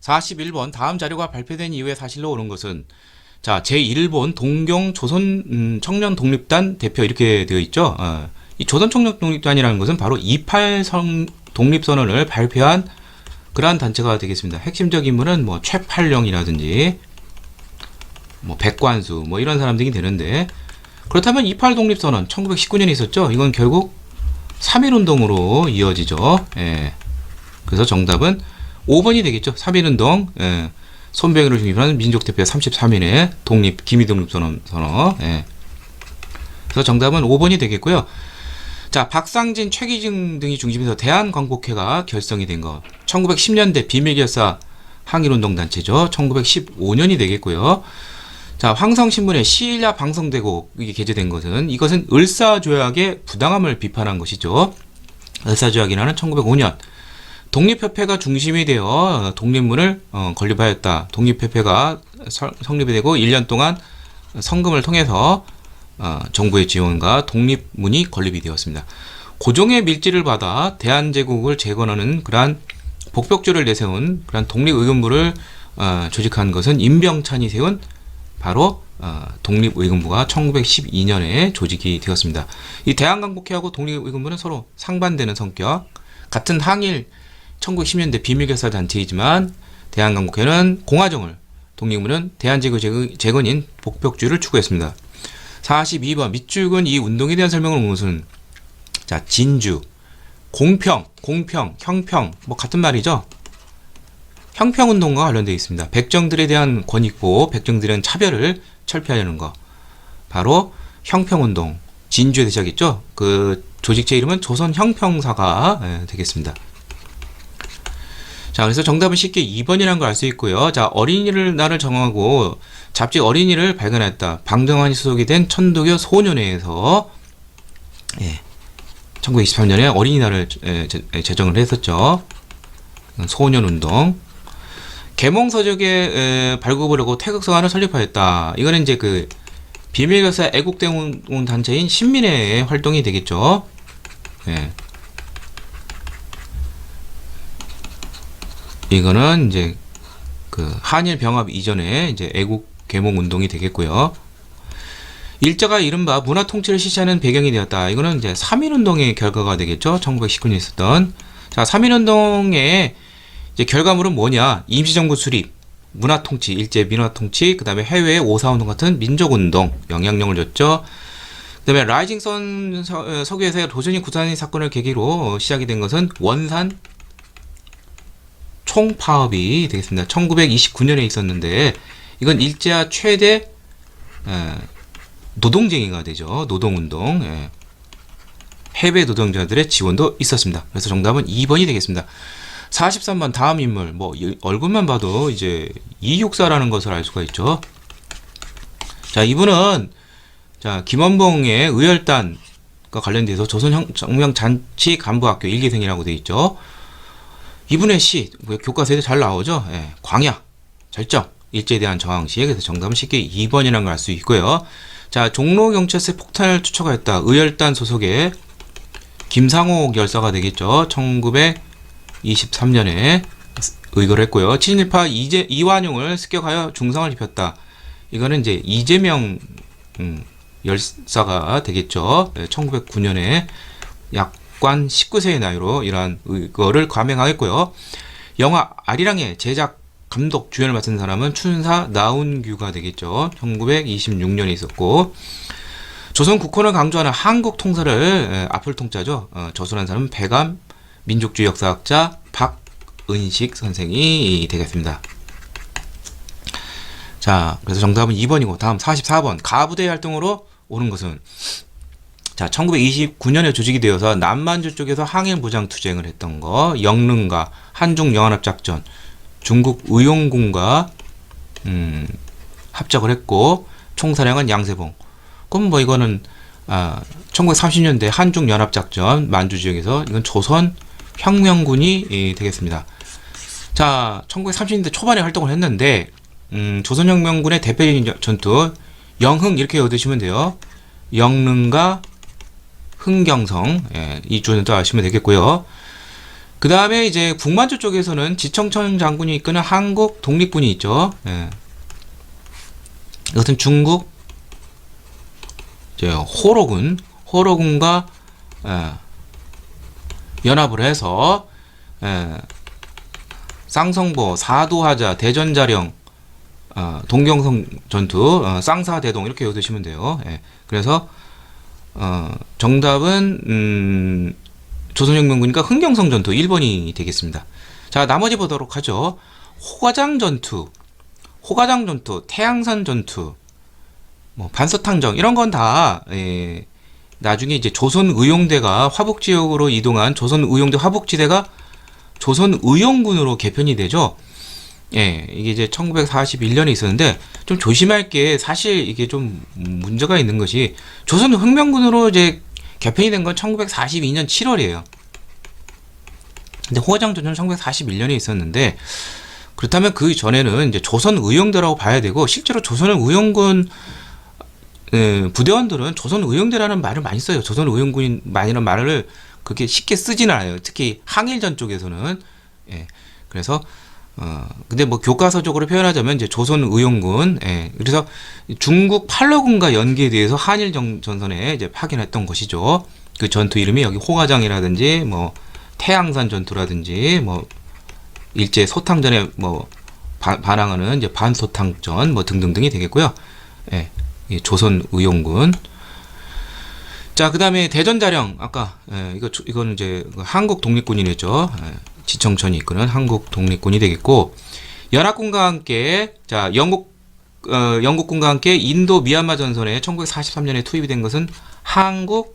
41번 다음 자료가 발표된 이후에 사실로 옳은 것은 자 제1본 동경 조선 청년 독립단 대표 이렇게 되어 있죠. 이 조선 청년 독립단이라는 것은 바로 28 독립선언을 발표한 그러한 단체가 되겠습니다. 핵심적 인물은 뭐 최팔령이라든지 뭐 백관수 뭐 이런 사람들이 되는데, 그렇다면 28 독립선언 1919년에 있었죠. 이건 결국 3.1운동으로 이어지죠. 예. 그래서 정답은 5번이 되겠죠. 3.1운동. 예. 손병희를 중심으로 민족대표 33인의 독립, 기미독립선언. 예. 그래서 정답은 5번이 되겠고요. 자, 박상진, 최기증 등이 중심에서 대한광복회가 결성이 된 것. 1910년대 비밀결사 항일운동단체죠. 1915년이 되겠고요. 자, 황성신문에 시일야 방송되고 이게 게재된 것은, 이것은 을사조약의 부당함을 비판한 것이죠. 을사조약이라는 1905년 독립협회가 중심이 되어 독립문을 건립하였다. 독립협회가 성립이 되고 1년 동안 성금을 통해서 정부의 지원과 독립문이 건립이 되었습니다. 고종의 밀지를 받아 대한제국을 재건하는 그러한 복벽주를 내세운 그러한 독립의금부를 조직한 것은 임병찬이 세운 바로 독립의금부가 1912년에 조직이 되었습니다. 이 대한광복회하고 독립의금부는 서로 상반되는 성격, 같은 항일 1910년대 비밀결사 단체이지만 대한광복회는 공화정을, 독립의금부는 대한제국 재건인 복벽주의를 추구했습니다. 42번 밑줄근 이 운동에 대한 설명을 무슨, 자, 진주, 공평, 형평 뭐 같은 말이죠. 형평운동과 관련되어 있습니다. 백정들에 대한 권익보, 백정들에 대한 차별을 철폐하려는 거, 바로 형평운동, 진주에 시작했죠. 그 조직체 이름은 조선형평사가 되겠습니다. 자, 그래서 정답은 쉽게 2번이라는 걸 알 수 있고요. 자, 어린이날을 정하고 잡지 어린이를 발견했다. 방정환이 소속이 된 천도교 소년회에서 1923년에 어린이날을 제정을 했었죠. 소년운동. 계몽서적의 발급을 하고 태극서관을 설립하였다. 이거는 이제 그 비밀결사 애국대원 단체인 신민회의 활동이 되겠죠. 예. 이거는 이제 그 한일 병합 이전에 이제 애국 계몽 운동이 되겠고요. 일제가 이른바 문화 통치를 실시하는 배경이 되었다. 이거는 이제 3.1운동의 결과가 되겠죠. 1919년에 있었던. 자, 3.1운동의 이제 결과물은 뭐냐? 임시정부 수립, 문화 통치, 일제 민화 통치, 그 다음에 해외 5.4운동 같은 민족운동, 영향력을 줬죠. 그 다음에 라이징 선 서구에서의 도전이 구산인 사건을 계기로 시작이 된 것은 원산 총파업이 되겠습니다. 1929년에 있었는데, 이건 일제와 최대 노동쟁이가 되죠. 노동운동. 예. 해외 노동자들의 지원도 있었습니다. 그래서 정답은 2번이 되겠습니다. 43번 다음 인물, 뭐 얼굴만 봐도 이제 이육사라는 것을 알 수가 있죠. 자, 이분은 자, 김원봉의 의열단과 관련돼서 조선혁명잔치 간부학교 1기생이라고 되어 있죠. 이분의 시 교과서에 잘 나오죠. 예, 광야, 절정, 일제에 대한 저항시. 그래서 정답은 쉽게 2번이라는 걸 알 수 있고요. 자, 종로경찰서에 폭탄을 투척하였다. 의열단 소속의 김상옥 열사가 되겠죠. 1923년에 의거를 했고요. 친일파 이완용을 습격하여 중상을 입혔다. 이거는 이제 이재명 열사가 되겠죠. 1909년에 약관 19세의 나이로 이러한 의거를 감행하였고요. 영화 아리랑의 제작, 감독, 주연을 맡은 사람은 춘사 나운규가 되겠죠. 1926년에 있었고, 조선 국헌을 강조하는 한국 통사를 앞을 통자죠. 저술한 사람은 배감 민족주의 역사학자 박은식 선생이 되겠습니다. 자, 그래서 정답은 2번이고, 다음 44번 가부대 활동으로 오는 것은, 자, 1929년에 조직이 되어서 남만주 쪽에서 항일 무장 투쟁을 했던 거, 영릉과 한중 영연합작전, 중국 의용군과 합작을 했고, 총사령은 양세봉. 그럼 뭐 이거는 1930년대 한중 연합작전 만주 지역에서 이건 조선 혁명군이 되겠습니다. 자, 1930년대 초반에 활동을 했는데 조선혁명군의 대표적인 전투 영흥 이렇게 얻으시면 돼요. 영릉과 흥경성, 이 전투 아시면 되겠고요. 그 다음에 이제 북만주 쪽에서는 지청천 장군이 이끄는 한국 독립군이 있죠. 예. 이것은 중국 이제 호로군과 연합을 해서 쌍성보, 사도하자, 대전자령, 동경성 전투, 쌍사대동 이렇게 외우시면 돼요. 예. 그래서 정답은 조선혁명군이니까 흥경성 전투 1번이 되겠습니다. 자, 나머지 보도록 하죠. 호가장 전투, 태양산 전투, 뭐 반서탕정 이런 건 다 나중에 이제 조선의용대가 화북 지역으로 이동한 조선의용대 화북지대가 조선의용군으로 개편이 되죠. 예, 이게 이제 1941년에 있었는데 좀 조심할 게 사실 이게 좀 문제가 있는 것이 조선혁명군으로 이제 개편이 된 건 1942년 7월이에요. 근데 호가장 전투는 1941년에 있었는데 그렇다면 그 전에는 이제 조선의용대라고 봐야 되고 실제로 조선의용군 부대원들은 조선의용대라는 말을 많이 써요. 조선의용군이라는 말을 그렇게 쉽게 쓰지는 않아요. 특히 항일전 쪽에서는. 예. 그래서 근데 뭐 교과서적으로 표현하자면 이제 조선의용군. 예. 그래서 중국 팔로군과 연계돼서 한일 전선에 이제 파견했던 것이죠. 그 전투 이름이 여기 호가장이라든지 뭐 태양산 전투라든지 뭐 일제 소탕전에 뭐 반항하는 이제 반소탕전 뭐 등등등이 되겠고요. 예. 조선의용군. 자, 그 다음에 대전자령 아까 이거는 이제 한국 독립군이랬죠. 지청천이 이끄는 한국 독립군이 되겠고 연합군과 함께 자 영국군과 함께 인도 미얀마 전선에 1943년에 투입이 된 것은 한국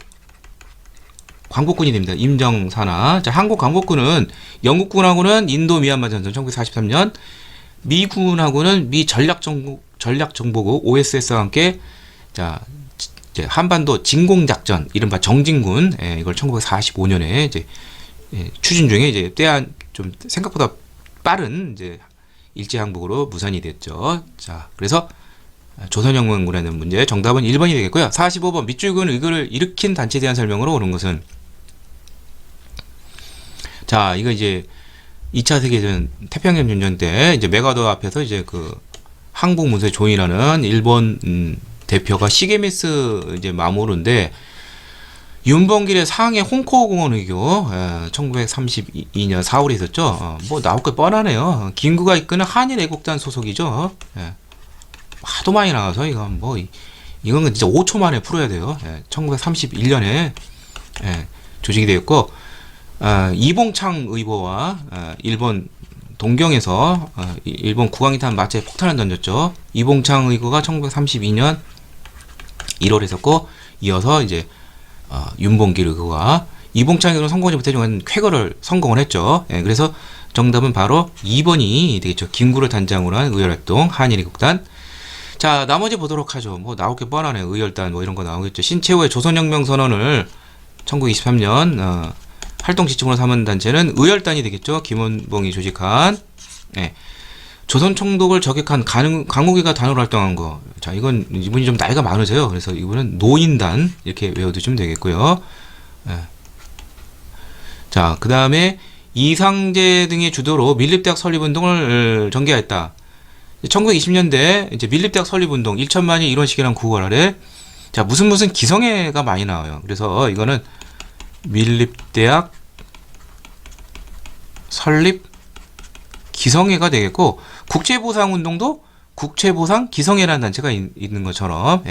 광복군이 됩니다. 임정사나 자 한국 광복군은 영국군하고는 인도 미얀마 전선 1943년 미군하고는 미 전략정보국 OSS와 함께 자 이제 한반도 진공작전 이른바 정진군 이걸 1945년에 이제 추진 중에 이제 때한 좀 생각보다 빠른 이제 일제항복으로 무산이 됐죠. 자 그래서 조선혁명군이라는 문제 정답은 1번이 되겠고요. 45번 밑줄근 의거를 일으킨 단체에 대한 설명으로 오는 것은 자 이거 이제 2차 세계대전 태평양 전쟁 때 이제 메가도 앞에서 이제 그 항복문서에 조인하는 일본 대표가 시게미스 이제 마모루인데 윤봉길의 상해 홍코공원 의교 1932년 4월에 있었죠. 뭐 나올 게 뻔하네요. 김구가 이끄는 한일 애국단 소속이죠. 하도 많이 나와서 이건 진짜 5초 만에 풀어야 돼요. 1931년에 조직이 되었고 이봉창 의보와 일본 동경에서 일본 국왕이탄 마차에 폭탄을 던졌죠. 이봉창 의거가 1932년 1월에 있었고 이어서 이제 윤봉길 의거가 이봉창 의거는 성공하지 못했지만 쾌거를 성공을 했죠. 그래서 정답은 바로 2번이 되겠죠. 김구를 단장으로 한 의열활동 한일애국단. 자 나머지 보도록 하죠. 뭐 나올 게 뻔하네. 의열단 뭐 이런 거 나오겠죠. 신채호의 조선혁명 선언을 1923년 활동 지침으로 삼은 단체는 의열단이 되겠죠. 김원봉이 조직한 조선 총독을 저격한 강호기가 단으로 활동한 거. 자 이건 이분이 좀 나이가 많으세요. 그래서 이분은 노인단 이렇게 외워두시면 되겠고요. 자 그 다음에 이상재 등의 주도로 밀립대학 설립운동을 전개했다. 1920년대 이제 밀립대학 설립운동 1천만이 이런 식이란 구걸 아래 자 무슨 기성회가 많이 나와요. 그래서 이거는 밀립대학 설립 기성회가 되겠고 국제보상운동도 국제보상 기성회라는 단체가 있는 것처럼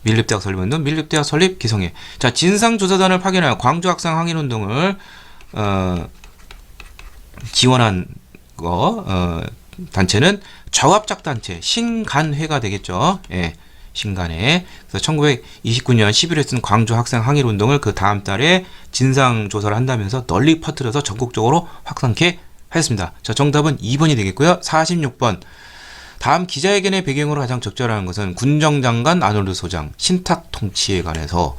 밀립대학 설립운동 밀립대학 설립 기성회. 자 진상조사단을 파견하여 광주학생 항일운동을 지원한 단체는 저합작단체 신간회가 되겠죠. 신간회. 그래서 1929년 11월에 쓴 광주 학생 항일운동을 그 다음 달에 진상조사를 한다면서 널리 퍼뜨려서 전국적으로 확산케 하였습니다. 자, 정답은 2번이 되겠고요. 46번. 다음 기자회견의 배경으로 가장 적절한 것은 군정장관 아놀드 소장 신탁 통치에 관해서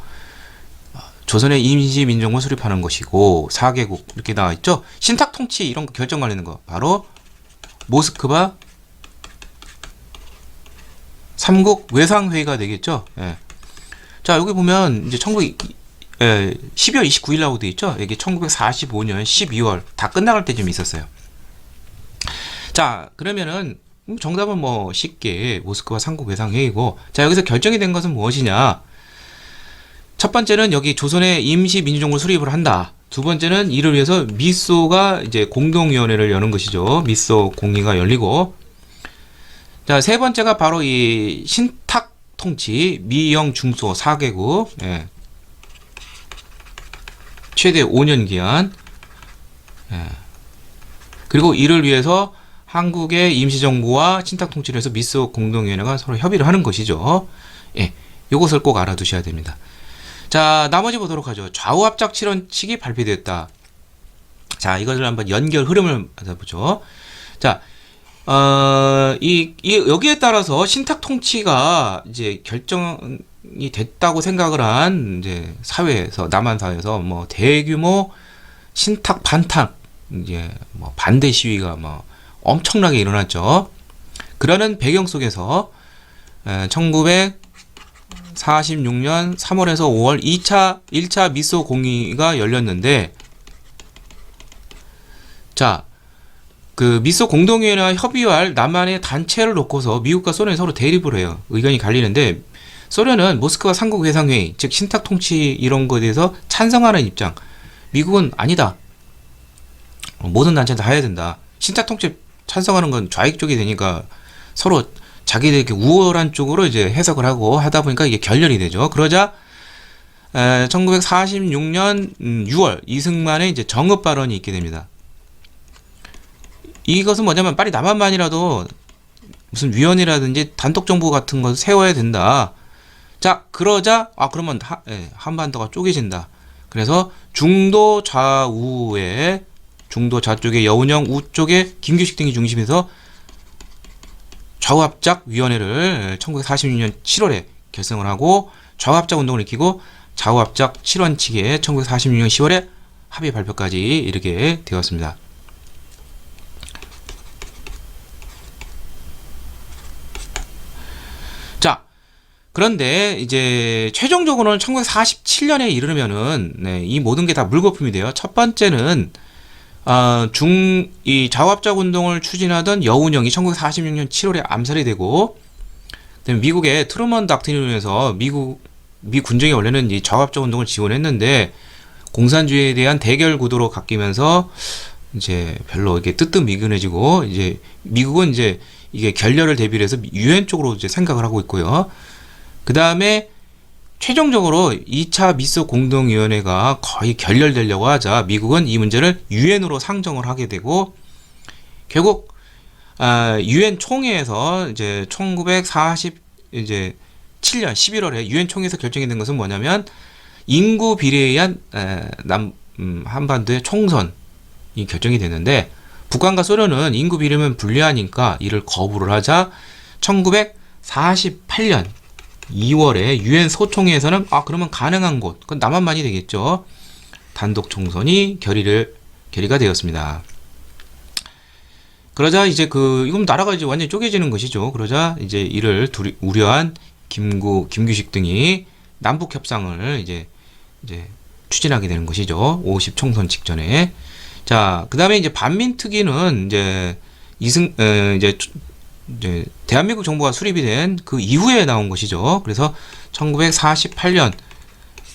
조선의 임시민정부 수립하는 것이고 4개국 이렇게 나와 있죠. 신탁 통치 이런 거 결정 관련된 거 바로 모스크바 3국 외상회의가 되겠죠. 자 여기 보면 이제 12월 29일이라고 돼 있죠. 이게 1945년 12월 다 끝나갈 때쯤 있었어요. 자, 그러면은 정답은 뭐 쉽게 모스크바 삼국외상회의고, 자, 여기서 결정이 된 것은 무엇이냐? 첫 번째는 여기 조선의 임시 민주정부를 수립을 한다. 두 번째는 이를 위해서 미소가 이제 공동위원회를 여는 것이죠. 미소 공의가 열리고, 자, 세 번째가 바로 이 신탁 통치 미영 중소 4개국, 예. 최대 5년 기한, 예. 그리고 이를 위해서 한국의 임시정부와 신탁 통치를 해서 미소 공동위원회가 서로 협의를 하는 것이죠. 예, 이것을 꼭 알아두셔야 됩니다. 자, 나머지 보도록 하죠. 좌우합작 7원칙이 발표됐다. 자, 이것을 한번 연결 흐름을 받아보죠. 자, 여기에 따라서 신탁 통치가 이제 결정이 됐다고 생각을 한 이제 사회에서, 남한 사회에서 뭐 대규모 신탁 반탁, 이제 뭐 반대 시위가 뭐 엄청나게 일어났죠. 그러는 배경 속에서 1946년 3월에서 5월 1차 미소 공의가 열렸는데, 자, 그 미소 공동위원회와 협의할 남한의 단체를 놓고서 미국과 소련이 서로 대립을 해요. 의견이 갈리는데, 소련은 모스크바 삼국회상회의, 즉 신탁 통치 이런 거에 대해서 찬성하는 입장, 미국은 아니다. 모든 단체는 다 해야 된다. 신탁 통치 찬성하는 건 좌익 쪽이 되니까 서로 자기들 우월한 쪽으로 이제 해석을 하고 하다 보니까 이게 결렬이 되죠. 그러자 1946년 6월 이승만의 이제 정읍 발언이 있게 됩니다. 이것은 뭐냐면 빨리 남한만이라도 무슨 위원회라든지 단독 정부 같은 거 세워야 된다. 자, 그러자 그러면 한반도가 쪼개진다. 그래서 중도 좌쪽에 여운형, 우쪽에 김규식 등이 중심에서 좌우합작위원회를 1946년 7월에 결성을 하고 좌우합작 운동을 일으키고 좌우합작 7원칙에 1946년 10월에 합의 발표까지 이르게 되었습니다. 자, 그런데 이제 최종적으로는 1947년에 이르면은 이 모든 게 다 물거품이 돼요. 첫 번째는 이 좌우합작 운동을 추진하던 여운형이 1946년 7월에 암살이 되고, 그다음에 미국의 트루먼 닥트린을 위해서 미 군정이 원래는 이 좌우합작 운동을 지원했는데 공산주의에 대한 대결 구도로 바뀌면서 이제 별로 이게 뜨뜻미근해지고, 이제 미국은 이제 이게 결렬을 대비를 해서 유엔 쪽으로 이제 생각을 하고 있고요. 그 다음에 최종적으로 2차 미소 공동위원회가 거의 결렬되려고 하자 미국은 이 문제를 유엔으로 상정을 하게 되고, 결국 유엔 총회에서 이제 1947년 11월에 유엔 총회에서 결정이 된 것은 뭐냐면 인구 비례에 의한 한반도의 총선이 결정이 됐는데, 북한과 소련은 인구 비례면 불리하니까 이를 거부를 하자 1948년 2월에 유엔 소총회에서는 그러면 가능한 곳, 그건 남한만이 되겠죠. 단독 총선이 결의가 되었습니다. 그러자 이제 이건 나라가 이제 완전히 쪼개지는 것이죠. 그러자 이제 이를 우려한 김규식 등이 남북 협상을 이제 추진하게 되는 것이죠. 50 총선 직전에. 자, 그다음에 이제 반민특위는 이제 대한민국 정부가 수립이 된 그 이후에 나온 것이죠. 그래서 1948년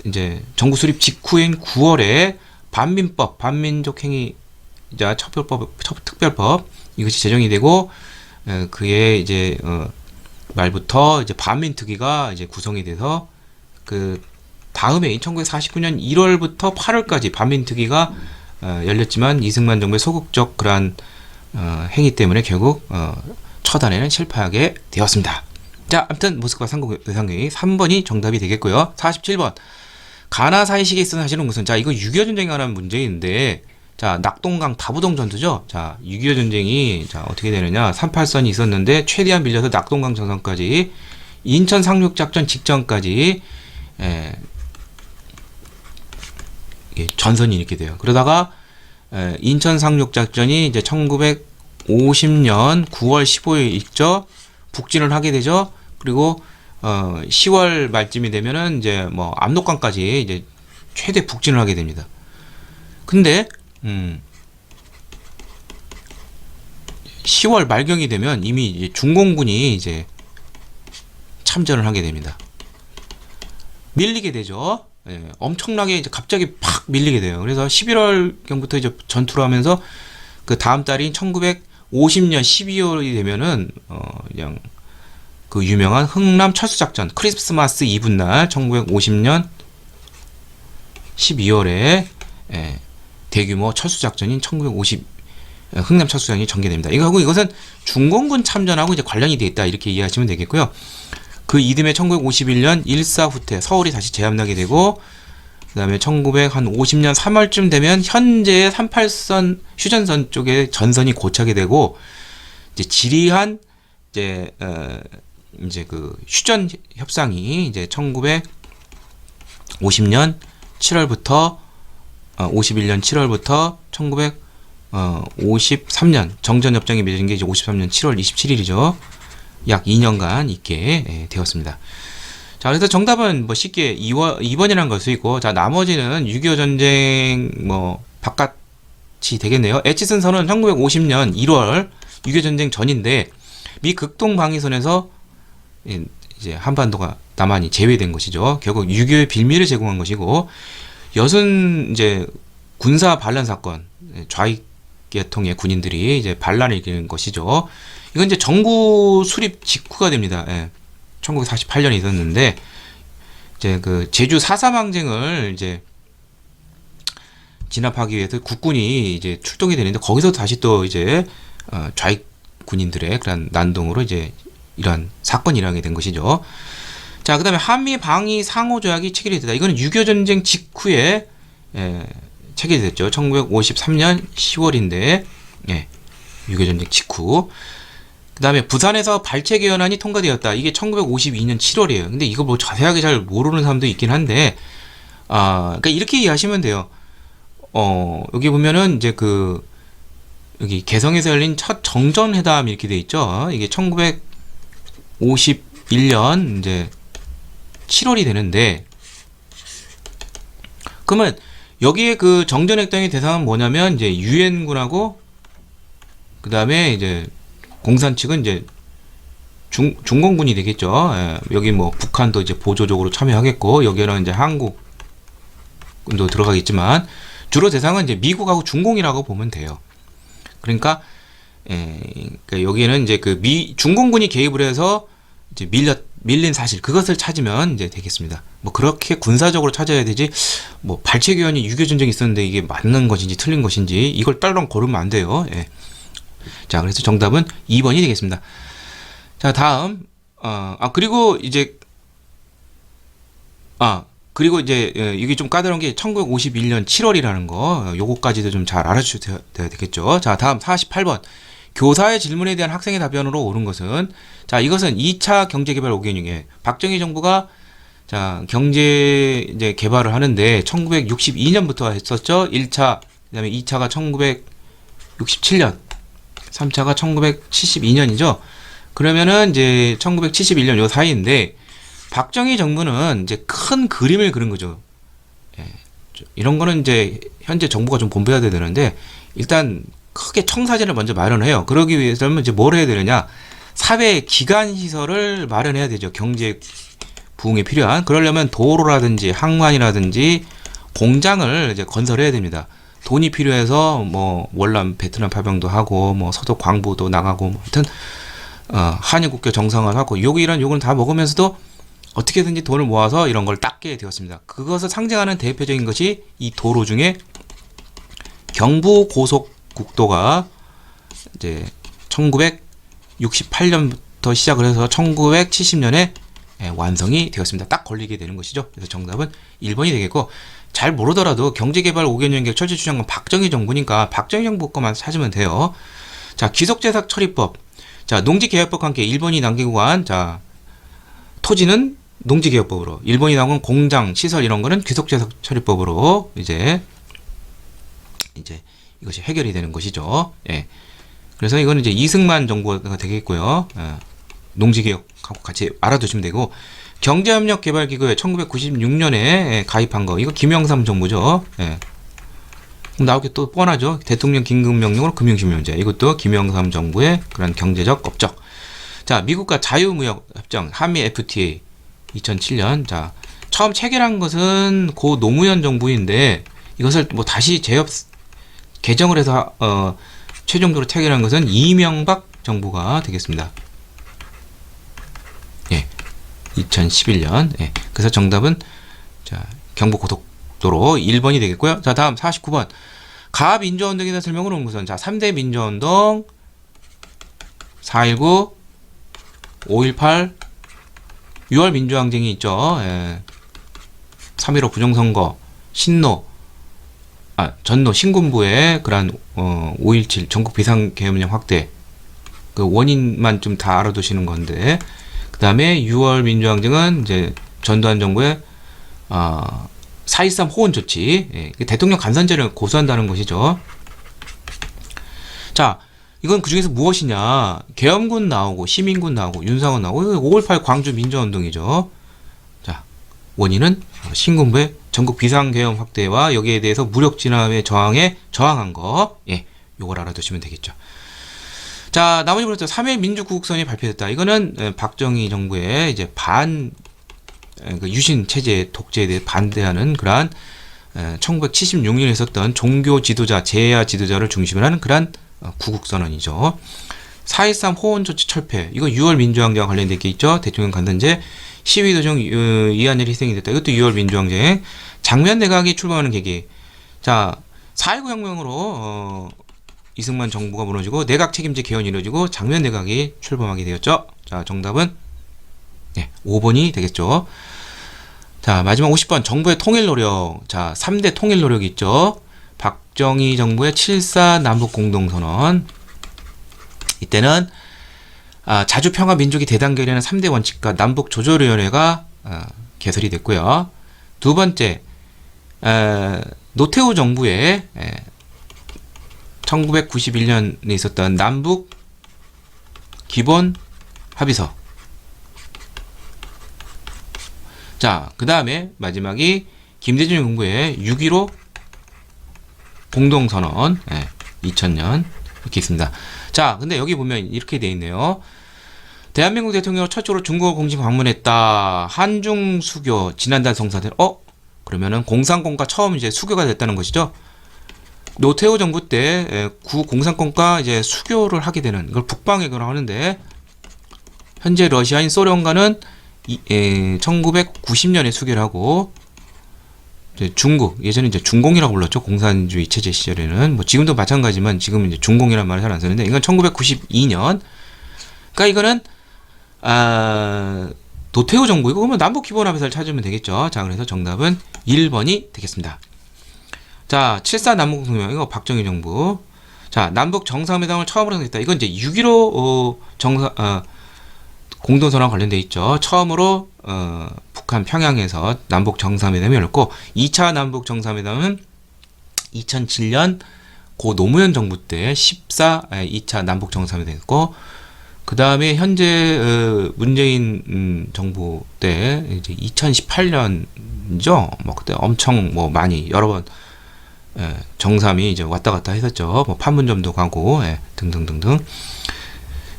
이제 정부 수립 직후인 9월에 반민법, 반민족행위자 특별법 이것이 제정이 되고, 그에 이제 말부터 이제 반민특위가 이제 구성이 돼서 그 다음에 1949년 1월부터 8월까지 반민특위가 열렸지만 이승만 정부의 소극적 그러한 행위 때문에 결국 처단에는 실패하게 되었습니다. 자, 아무튼 모스크바 삼국외상회의 3번이 정답이 되겠고요. 47번 가나 사이식에 있어 사실은 무슨, 자, 이거 6.25 전쟁에 관한 문제인데, 자, 낙동강 다부동 전투죠. 자, 6.25 전쟁이 자 어떻게 되느냐, 38선이 있었는데 최대한 밀려서 낙동강 전선까지, 인천 상륙작전 직전까지 전선이 이렇게 돼요. 그러다가 인천 상륙작전이 이제 1950년 9월 15일 있죠. 북진을 하게 되죠. 그리고 10월 말쯤이 되면은 이제 뭐 압록강까지 이제 최대 북진을 하게 됩니다. 근데 10월 말경이 되면 이미 이제 중공군이 이제 참전을 하게 됩니다. 밀리게 되죠. 예, 엄청나게 이제 갑자기 팍 밀리게 돼요. 그래서 11월경부터 이제 전투를 하면서 그 다음 달인 1950년 12월이 되면은 그냥 그 유명한 흥남 철수작전 크리스마스 이브날 1950년 12월에 대규모 철수작전인 1950 흥남 철수작전이 전개됩니다. 이것은 중공군 참전하고 이제 관련이 돼 있다 이렇게 이해하시면 되겠고요. 그 이듬해 1951년 일사후퇴 서울이 다시 제압나게 되고 그 다음에 1950년 3월쯤 되면 현재의 38선 휴전선 쪽에 전선이 고착이 되고 이제 지리한 이제 그 휴전 협상이 이제 1950년 7월부터 51년 7월부터 1953년 정전 협정이 맺은 게 이제 53년 7월 27일이죠. 약 2년간 있게 되었습니다. 자, 그래서 정답은 뭐 쉽게 2번이라는 걸 수 있고, 자, 나머지는 6.25 전쟁 뭐 바깥이 되겠네요. 에치슨 선언은 1950년 1월 6.25 전쟁 전인데 미 극동 방위선에서 이제 한반도가 남한이 제외된 것이죠. 결국 6.25의 빌미를 제공한 것이고, 여순 이제 군사 반란 사건, 좌익 계통의 군인들이 이제 반란을 일으키는 것이죠. 이건 이제 정부 수립 직후가 됩니다. 1948년에 있었는데 이제 그 제주 4.3 항쟁을 이제 진압하기 위해서 국군이 이제 출동이 되는데 거기서 다시 또 이제 좌익 군인들의 그런 난동으로 이제 이러한 사건이 일어나게 된 것이죠. 자, 그다음에 한미 방위 상호 조약이 체결이 됐다. 이거는 6.25 전쟁 직후에 체결이 됐죠. 1953년 10월인데 6.25 전쟁 직후. 그 다음에 부산에서 발췌개헌안이 통과되었다. 이게 1952년 7월이에요. 근데 이거 뭐 자세하게 잘 모르는 사람도 있긴 한데, 그러니까 이렇게 이해하시면 돼요. 여기 보면은 이제 여기 개성에서 열린 첫 정전회담 이렇게 돼 있죠. 이게 1951년 이제 7월이 되는데, 그러면 여기에 그 정전회담의 대상은 뭐냐면 이제 유엔군하고 그 다음에 이제 공산 측은 이제 중공군이 되겠죠. 여기 뭐 북한도 이제 보조적으로 참여하겠고 여기는 이제 한국도 들어가겠지만 주로 대상은 이제 미국하고 중공이라고 보면 돼요. 그러니까, 그러니까 여기에는 이제 그 중공군이 개입을 해서 이제 밀린 사실 그것을 찾으면 이제 되겠습니다. 뭐 그렇게 군사적으로 찾아야 되지 뭐 발췌개헌이 6.25 전쟁이 있었는데 이게 맞는 것인지 틀린 것인지 이걸 딸랑 고르면 안 돼요. 자, 그래서 정답은 2번이 되겠습니다. 자, 다음 그리고 이제 이게 좀 까다로운 게 1951년 7월이라는 거 요거까지도 좀 잘 알아주셔야 되겠죠. 자, 다음 48번 교사의 질문에 대한 학생의 답변으로 옳은 것은, 자, 이것은 2차 경제개발 5개년 중에 박정희 정부가 자, 경제 이제 개발을 하는데 1962년부터 했었죠. 1차, 그다음에 2차가 1967년, 3차가 1972년이죠. 그러면은 이제 1971년 요 사이인데 박정희 정부는 이제 큰 그림을 그린 거죠. 이런 거는 이제 현재 정부가 좀 본받아야 되는데 일단 크게 청사진을 먼저 마련해요. 그러기 위해서는 이제 뭘 해야 되느냐? 사회 기반 시설을 마련해야 되죠. 경제 부흥에 필요한. 그러려면 도로라든지 항만이라든지 공장을 이제 건설해야 됩니다. 돈이 필요해서 뭐 월남 베트남 파병도 하고 뭐 서독 광부도 나가고 뭐 하여튼 한일 국교 정상화하고 요건 다 먹으면서도 어떻게든지 돈을 모아서 이런 걸 닦게 되었습니다. 그것을 상징하는 대표적인 것이 이 도로 중에 경부 고속국도가 이제 1968년부터 시작을 해서 1970년에 완성이 되었습니다. 딱 걸리게 되는 것이죠. 그래서 정답은 1번이 되겠고, 잘 모르더라도 경제개발 5개년 계획 철저 추진한 건 박정희 정부니까 박정희 정부 것만 찾으면 돼요. 자, 귀속재산 처리법. 자, 농지개혁법과 함께 1번이 남기고 간, 자, 토지는 농지개혁법으로, 1번이 나온 건 공장, 시설 이런 거는 귀속재산 처리법으로 이제 이것이 해결이 되는 것이죠. 그래서 이거는 이제 이승만 정부가 되겠고요. 농지개혁하고 같이 알아두시면 되고, 경제협력개발기구에 1996년에 가입한 거. 이거 김영삼 정부죠. 예. 나오게 또 뻔하죠. 대통령 긴급명령으로 금융실명제. 이것도 김영삼 정부의 그런 경제적 업적. 자, 미국과 자유무역협정 한미 FTA 2007년. 자, 처음 체결한 것은 고 노무현 정부인데 이것을 뭐 다시 개정을 해서 최종적으로 체결한 것은 이명박 정부가 되겠습니다. 예, 2011년. 예, 그래서 정답은 자 경부고속도로 1번이 되겠고요. 자, 다음 49번. 가민주화운동에 대한 설명을 온 것은 자 3대 민주화운동 4.19 5.18 6월 민주항쟁이 있죠. 예. 3.15 부정선거 전노 신군부의 그러한 5.17 전국 비상계엄령 확대 그 원인만 좀 다 알아두시는 건데 그 다음에 6월 민주항쟁은 이제 전두환 정부의 4.13 호원 조치 예, 대통령 간선죄를 고소한다는 것이죠. 자, 이건 그 중에서 무엇이냐? 계엄군 나오고 시민군 나오고 윤상원 나오고 5.18 광주 민주화운동이죠. 자, 원인은 신군부의 전국 비상계엄 확대와 여기에 대해서 무력 진압의 저항한 거. 예, 요걸 알아두시면 되겠죠. 자, 나머지 부분은 3.1 민주구국선이 발표됐다. 이거는 박정희 정부의 이제 유신 체제 독재에 대해 반대하는 그러한 1976년에 있었던 종교 지도자, 재야 지도자를 중심으로 하는 그러한 구국선언이죠. 4.13 호원조치 철폐. 이거 6월 민주항쟁과 관련된 게 있죠. 대통령 간선제. 시위도중 이한열이 희생이 됐다. 이것도 6월 민주항쟁. 장면 내각이 출범하는 계기. 자, 4.19 혁명으로 이승만 정부가 무너지고 내각 책임제 개헌이 이루어지고 장면 내각이 출범하게 되었죠. 자, 정답은 네, 5번이 되겠죠. 자, 마지막 50번. 정부의 통일 노력. 자, 3대 통일 노력이 있죠. 박정희 정부의 7.4 남북 공동선언. 이때는 자주평화 민족이 대단결의하는 3대 원칙과 남북 조절위원회가 개설이 됐고요. 두 번째, 노태우 정부의 1991년에 있었던 남북 기본 합의서. 자, 그 다음에 마지막이 김대중 정부의 6.15 공동선언 2000년 이렇게 있습니다. 자, 근데 여기 보면 이렇게 돼 있네요. 대한민국 대통령을 최초로 중국을 공식 방문했다. 한중 수교 지난달 성사된 그러면은 공산권과 처음 이제 수교가 됐다는 것이죠. 노태우 정부 때 구 공산권과 이제 수교를 하게 되는 이걸 북방외교라고 하는데 현재 러시아인 소련과는 1990년에 수교를 하고 중국 예전에 이제 중공이라고 불렀죠. 공산주의 체제 시절에는 뭐 지금도 마찬가지지만 지금 이제 중공이라는 말을 잘 안 쓰는데 이건 1992년. 그러니까 이거는 노태우 정부이고 그러면 남북 기본 합의서를 찾으면 되겠죠. 자, 그래서 정답은 1번이 되겠습니다. 자, 7.4 남북공동선언 이거 박정희 정부. 자, 남북 정상회담을 처음으로 했다. 이건 이제 6.15 공동선언 관련돼 있죠. 처음으로 북한 평양에서 남북 정상회담이 열렸고 2차 남북 정상회담은 2007년 고 노무현 정부 때 2차 남북 정상회담이었고 그 다음에 현재 문재인 정부 때 이제 2018년이죠. 뭐 그때 엄청 뭐 많이 여러 번 정상이 이제 왔다 갔다 했었죠. 뭐 판문점도 가고 등등등등.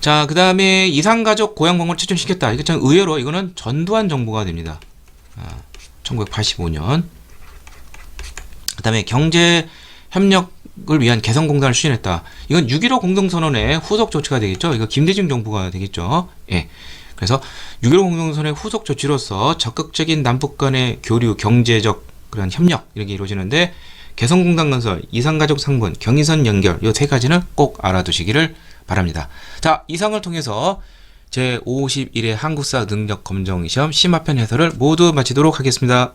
자, 그 다음에 이산가족 고향방문을 추진시켰다. 이거 참 의외로 이거는 전두환 정부가 됩니다. 1985년. 그 다음에 경제협력을 위한 개성공단을 추진했다. 이건 6.15 공동선언의 후속 조치가 되겠죠. 이거 김대중 정부가 되겠죠. 예. 그래서 6.15 공동선언의 후속 조치로서 적극적인 남북 간의 교류, 경제적 그런 협력 이렇게 이루어지는데 개성공단 건설, 이산가족 상분, 경의선 연결 이 세 가지는 꼭 알아두시기를 바랍니다. 자, 이상을 통해서 제51회 한국사 능력 검정 시험 심화편 해설을 모두 마치도록 하겠습니다.